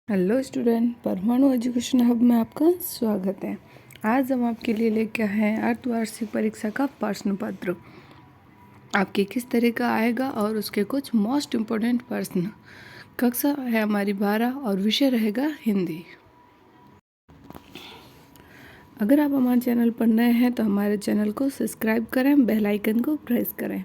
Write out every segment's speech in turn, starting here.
Hello student, परमाणु education hub में आपका स्वागत है। आज हम आपके लिए लेके आए हैं अर्धवार्षिक परीक्षा का प्रश्न पत्र। आपके किस तरह का आएगा और उसके कुछ मोस्ट इम्पोर्टेंट प्रश्न। कक्षा है हमारी 12 और विषय रहेगा हिंदी। अगर आप हमारे चैनल पर नए हैं तो हमारे चैनल को सब्सक्राइब करें, बेल आइकन को प्रेस करें।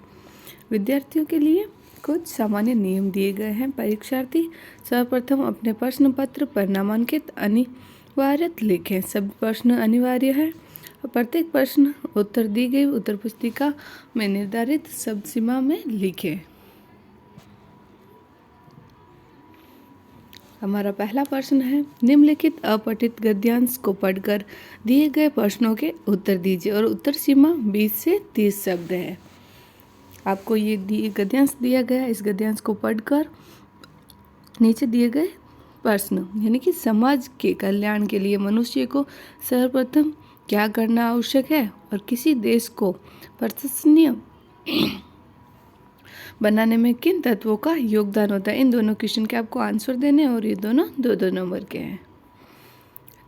विद्यार्थियों के लिए कुछ सामान्य नियम दिए गए हैं। परीक्षार्थी सर्वप्रथम अपने प्रश्न पत्र पर नामांकित अनिवार्य लिखें। सभी प्रश्न अनिवार्य है। प्रत्येक प्रश्न उत्तर दी गई उत्तर पुस्तिका में निर्धारित शब्द सीमा में लिखें। हमारा पहला प्रश्न है, निम्नलिखित अपठित गद्यांश को पढ़कर दिए गए प्रश्नों के उत्तर दीजिए और उत्तर सीमा 20 से 30 शब्द है। आपको ये गद्यांश दिया गया, इस गद्यांश को पढ़कर नीचे दिए गए प्रश्न यानी कि समाज के कल्याण के लिए मनुष्य को सर्वप्रथम क्या करना आवश्यक है और किसी देश को प्रशंसनीय बनाने में किन तत्वों का योगदान होता है। इन दोनों क्वेश्चन के आपको आंसर देने और ये दोनों दो नंबर के हैं।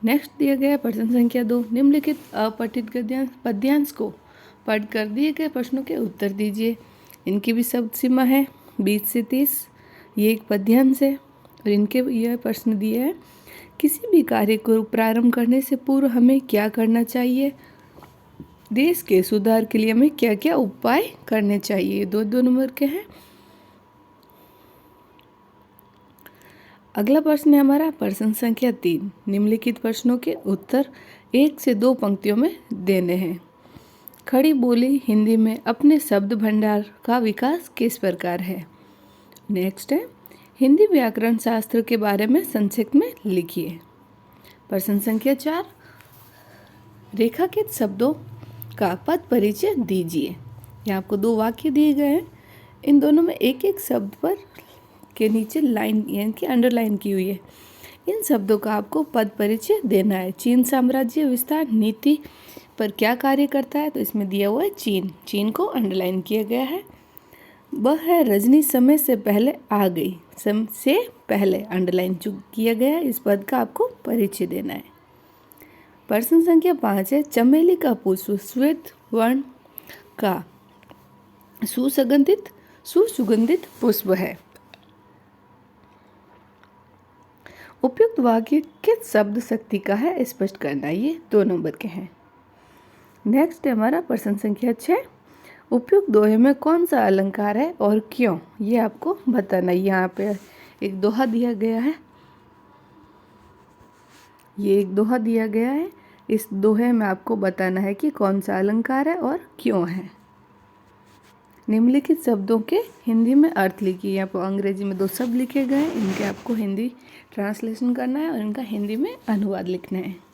नेक्स्ट दिया गया प्रश्न संख्या 2, निम्नलिखित अपठित पद्यांश को पढ़कर दिए गए प्रश्नों के उत्तर दीजिए। इनकी भी शब्द सीमा है 20 से 30। ये एक पद्यांश है और इनके यह प्रश्न दिए हैं, किसी भी कार्य को प्रारंभ करने से पूर्व हमें क्या करना चाहिए, देश के सुधार के लिए हमें क्या क्या उपाय करने चाहिए। दो नंबर के हैं। अगला प्रश्न है हमारा प्रश्न संख्या 3, निम्नलिखित प्रश्नों के उत्तर 1 से 2 पंक्तियों में देने हैं। खड़ी बोली हिंदी में अपने शब्द भंडार का विकास किस प्रकार है। नेक्स्ट है, हिंदी व्याकरण शास्त्र के बारे में संक्षिप्त में लिखिए। प्रश्न संख्या 4, रेखांकित शब्दों का पद परिचय दीजिए। यहाँ आपको 2 वाक्य दिए गए हैं। इन दोनों में एक एक शब्द पर के नीचे लाइन यानी कि अंडरलाइन की हुई है। इन शब्दों का आपको पद परिचय देना है। चीन साम्राज्य विस्तार नीति पर क्या कार्य करता है, तो इसमें दिया हुआ है चीन को अंडरलाइन किया गया है। वह है रजनी समय से पहले आ गई, समय से पहले अंडरलाइन किया गया है। इस पद का आपको परिचय देना है। प्रश्न संख्या 5 है, चमेली का पुष्प श्वेत वर्ण का सुसुगंधित पुष्प है। उपयुक्त वाक्य किस शब्द शक्ति का है, स्पष्ट करना। ये 2 नंबर के हैं। नेक्स्ट है हमारा प्रश्न संख्या 6, उपयुक्त दोहे में कौन सा अलंकार है और क्यों, ये आपको बताना। यहाँ पे एक दोहा दिया गया है। ये एक दोहा दिया गया है। इस दोहे में आपको बताना है कि कौन सा अलंकार है और क्यों है। निम्नलिखित शब्दों के हिंदी में अर्थ लिखिए। यहाँ पर अंग्रेजी में 2 शब्द लिखे गए हैं, इनके आपको हिंदी ट्रांसलेशन करना है और इनका हिंदी में अनुवाद लिखना है।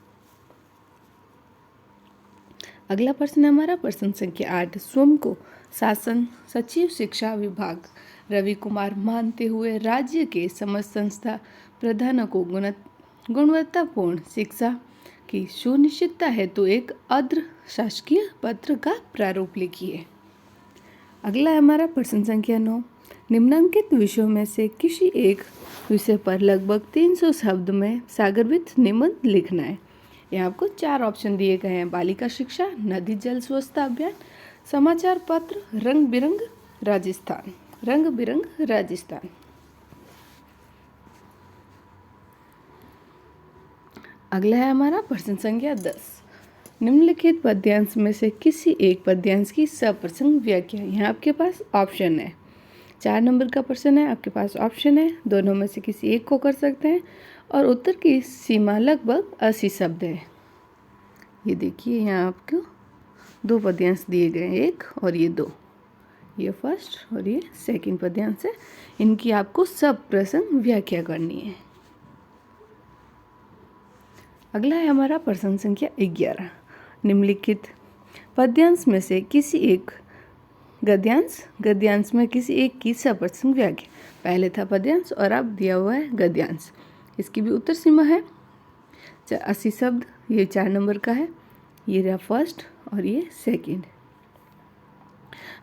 अगला प्रश्न है हमारा प्रश्न संख्या 8, स्वयं को शासन सचिव शिक्षा विभाग रवि कुमार मानते हुए राज्य के समस्त संस्था प्रधानों को गुणवत्तापूर्ण शिक्षा की सुनिश्चितता हेतु एक अर्ध शासकीय पत्र का प्रारूप लिखिए। अगला है हमारा प्रश्न संख्या 9, निम्नांकित विषयों में से किसी एक विषय पर लगभग 300 शब्द में सागरवित निबंध लिखना है। यहाँ आपको 4 ऑप्शन दिए गए हैं, बालिका शिक्षा, नदी जल स्वच्छता अभियान, समाचार पत्र, रंग बिरंग राजस्थान। अगला है हमारा प्रश्न संख्या 10, निम्नलिखित पद्यांश में से किसी एक पद्यांश की सप्रसंग व्याख्या। यहाँ आपके पास ऑप्शन है। 4 नंबर का प्रश्न है, आपके पास ऑप्शन है, दोनों में से किसी एक को कर सकते हैं और उत्तर की सीमा लगभग 80 शब्द है। ये देखिए, यहाँ आपको 2 पद्यांश दिए गए हैं, 1 और ये 2, ये फर्स्ट और ये सेकंड पद्यांश है। इनकी आपको सप्रसंग व्याख्या करनी है। अगला है हमारा प्रश्न संख्या 11, निम्नलिखित पद्यांश में से किसी एक गद्यांश में किसी एक की सप्रसंग व्याख्या। पहले था पद्यांश और अब दिया हुआ है गद्यांश। इसकी भी उत्तर सीमा है 80 शब्द। ये 4 नंबर का है, ये रहा फर्स्ट और ये सेकंड।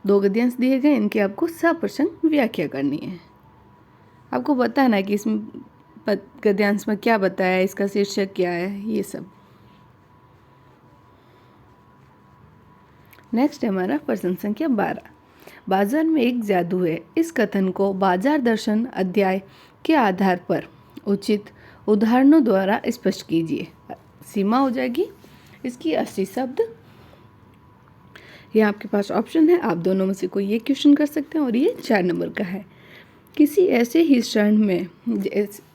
2 गद्यांश दिए गए, इनकी आपको सप्रसंग व्याख्या करनी है। आपको बताना है कि इसमें गद्यांश में क्या बताया, इसका शीर्षक क्या है, ये सब। नेक्स्ट है हमारा प्रश्न संख्या 12। बाजार में एक जादू है, इस कथन को बाजार दर्शन अध्याय के आधार पर उचित उदाहरणों द्वारा स्पष्ट कीजिए। सीमा हो जाएगी इसकी 80 शब्द। ये आपके पास ऑप्शन है, आप दोनों में से कोई ये क्वेश्चन कर सकते हैं और ये 4 नंबर का है। किसी ऐसे ही क्षण में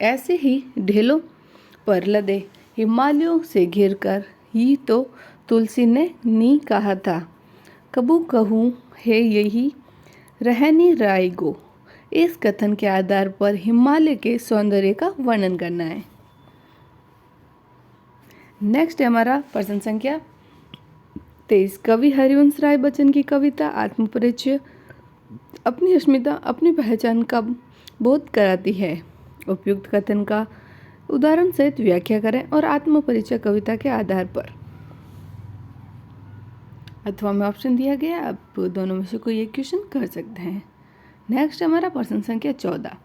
ऐसे ही ढेलों पर लदे हिमालयों से घिरकर ही तो तुलसी ने नी कहा था, कबू कहूँ है यही रहनी राय गो। इस कथन के आधार पर हिमालय के सौंदर्य का वर्णन करना है। नेक्स्ट है हमारा प्रश्न संख्या 23। कवि हरिवंश राय बच्चन की कविता आत्मपरिचय अपनी अस्मिता अपनी पहचान का बोध कराती है। उपयुक्त कथन का उदाहरण सहित व्याख्या करें और आत्मपरिचय कविता के आधार पर। अथवा में ऑप्शन दिया गया, आप दोनों में से कोई एक क्वेश्चन कर सकते हैं। नेक्स्ट हमारा प्रश्न संख्या 14।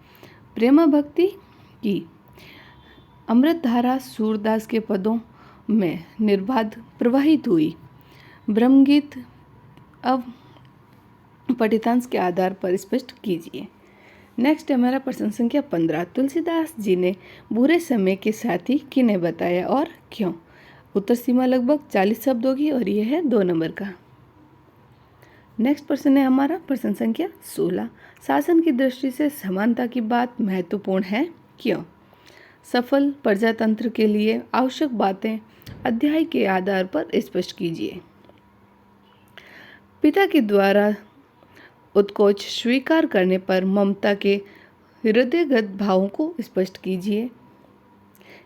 प्रेम भक्ति की अमृत धारा सूरदास के पदों में निर्बाध प्रवाहित हुई। ब्रह्मगीत अब पठितांश के आधार पर स्पष्ट कीजिए। नेक्स्ट हमारा प्रश्न संख्या 15। तुलसीदास जी ने बुरे समय के साथी किन्हें बताया और क्यों। उत्तर सीमा लगभग 40 शब्द होगी और यह है 2 नंबर का। नेक्स्ट प्रश्न है हमारा प्रश्न संख्या 16। शासन की दृष्टि से समानता की बात महत्वपूर्ण है, क्यों। सफल प्रजातंत्र के लिए आवश्यक बातें अध्याय के आधार पर स्पष्ट कीजिए। पिता के द्वारा उत्कोच स्वीकार करने पर ममता के हृदयगत भावों को स्पष्ट कीजिए।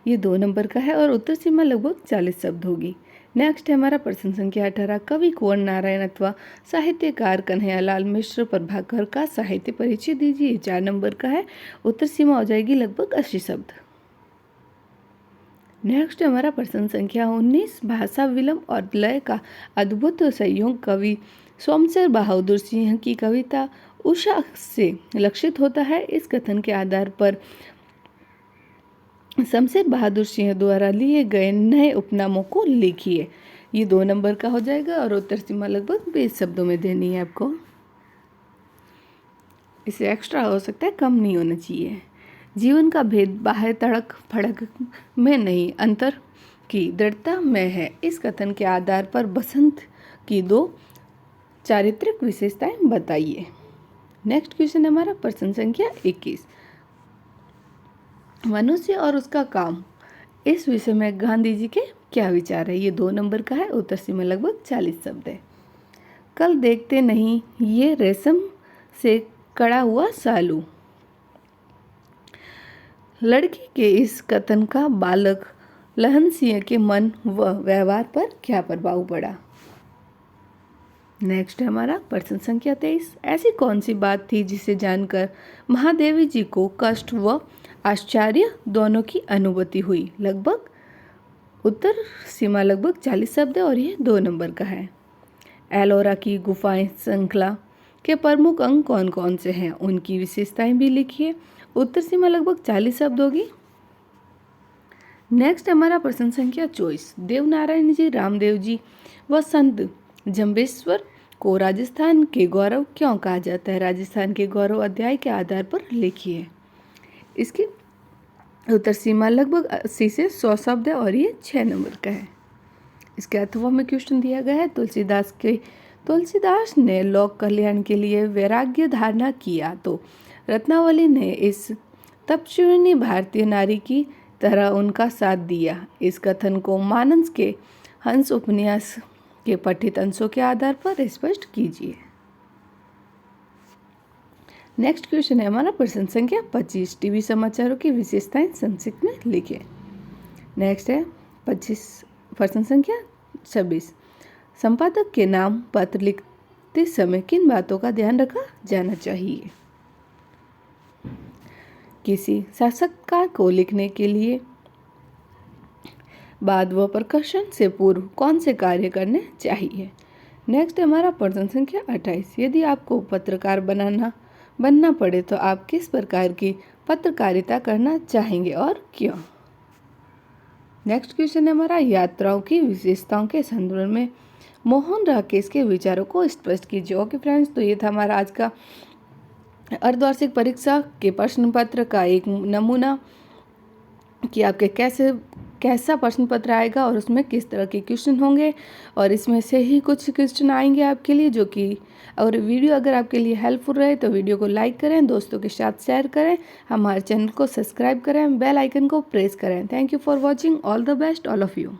ये 2 नंबर का है और उत्तर सीमा लगभग 40 शब्द होगी। नेक्स्ट है हमारा प्रश्न संख्या 18। कवि कुंवर नारायण अथवा साहित्यकार कन्हैयालाल मिश्र प्रभाकर का साहित्य परिचय दीजिए। 4 नंबर का है, उत्तर सीमा हो जाएगी लगभग 80 शब्द। नेक्स्ट हमारा प्रश्न संख्या 19। भाषा विलंब और लय का अद्भुत संयोग कवि सोमशेर बहादुर सिंह की कविता उषा से लक्षित होता है। इस कथन के आधार पर शमशेर बहादुर सिंह द्वारा लिए गए नए उपनामों को लिखिए। ये 2 नंबर का हो जाएगा और उत्तर सीमा लगभग 20 शब्दों में देनी है आपको। इसे एक्स्ट्रा हो सकता है, कम नहीं होना चाहिए। जीवन का भेद बाहर तड़क फड़क में नहीं, अंतर की दृढ़ता में है। इस कथन के आधार पर बसंत की 2 चारित्रिक विशेषताएं बताइए। नेक्स्ट क्वेश्चन है हमारा प्रश्न संख्या 21। मनुष्य और उसका काम, इस विषय में गांधी जी के क्या विचार है। ये 2 नंबर का है, उत्तर सीमा लगभग 40 शब्द है। कल देखते नहीं ये रेशम से कड़ा हुआ सालू। लड़की के इस कथन का बालक लहन सिंह के मन व व्यवहार पर क्या प्रभाव पड़ा। नेक्स्ट है हमारा प्रश्न संख्या 23। ऐसी कौन सी बात थी जिसे जानकर महादेवी जी को कष्ट व आश्चर्य दोनों की अनुभूति हुई। लगभग उत्तर सीमा लगभग 40 शब्द है और ये 2 नंबर का है। एलोरा की गुफाएं श्रृंखला के प्रमुख अंग कौन कौन से हैं, उनकी विशेषताएं भी लिखिए। उत्तर सीमा लगभग 40 शब्द होगी। नेक्स्ट हमारा प्रश्न संख्या 24। देवनारायण जी, रामदेव जी व संत जम्बेश्वर को राजस्थान के गौरव क्यों कहा जाता है। राजस्थान के गौरव अध्याय के आधार पर लिखिए। इसकी उत्तर सीमा लगभग 80 से 100 शब्द है और ये 6 नंबर का है। इसके अथवा में क्वेश्चन दिया गया है। तुलसीदास ने लोक कल्याण के लिए वैराग्य धारणा किया तो रत्नावली ने इस तपस्विनी भारतीय नारी की तरह उनका साथ दिया। इस कथन को मानस के हंस उपन्यास के पठित अंशों के आधार पर स्पष्ट कीजिए। नेक्स्ट क्वेश्चन है हमारा प्रश्न संख्या 25। टीवी समाचारों की विशेषताएं संक्षिप्त में लिखिए। नेक्स्ट है 25 प्रश्न संख्या 26। संपादक के नाम पत्र लिखते समय किन बातों का ध्यान रखा जाना चाहिए। किसी साक्षात्कार को लिखने के लिए बाद व प्रकाशन से पूर्व कौन से कार्य करने चाहिए। नेक्स्ट हमारा प्रश्न संख्या 28। यदि आपको पत्रकार बनना बनना पड़े तो आप किस प्रकार की पत्रकारिता करना चाहेंगे और क्यों। नेक्स्ट क्वेश्चन है हमारा, यात्राओं की विशेषताओं के संदर्भ में मोहन राकेश के विचारों को स्पष्ट कीजिए। ओके फ्रेंड्स, तो ये था हमारा आज का अर्धवार्षिक परीक्षा के प्रश्न पत्र का एक नमूना कि आपके कैसा प्रश्न पत्र आएगा और उसमें किस तरह के क्वेश्चन होंगे, और इसमें से ही कुछ क्वेश्चन आएंगे आपके लिए जो कि, और वीडियो अगर आपके लिए हेल्पफुल रहे तो वीडियो को लाइक करें, दोस्तों के साथ शेयर करें, हमारे चैनल को सब्सक्राइब करें, बेल आइकन को प्रेस करें। Thank you for watching, all the best all of you.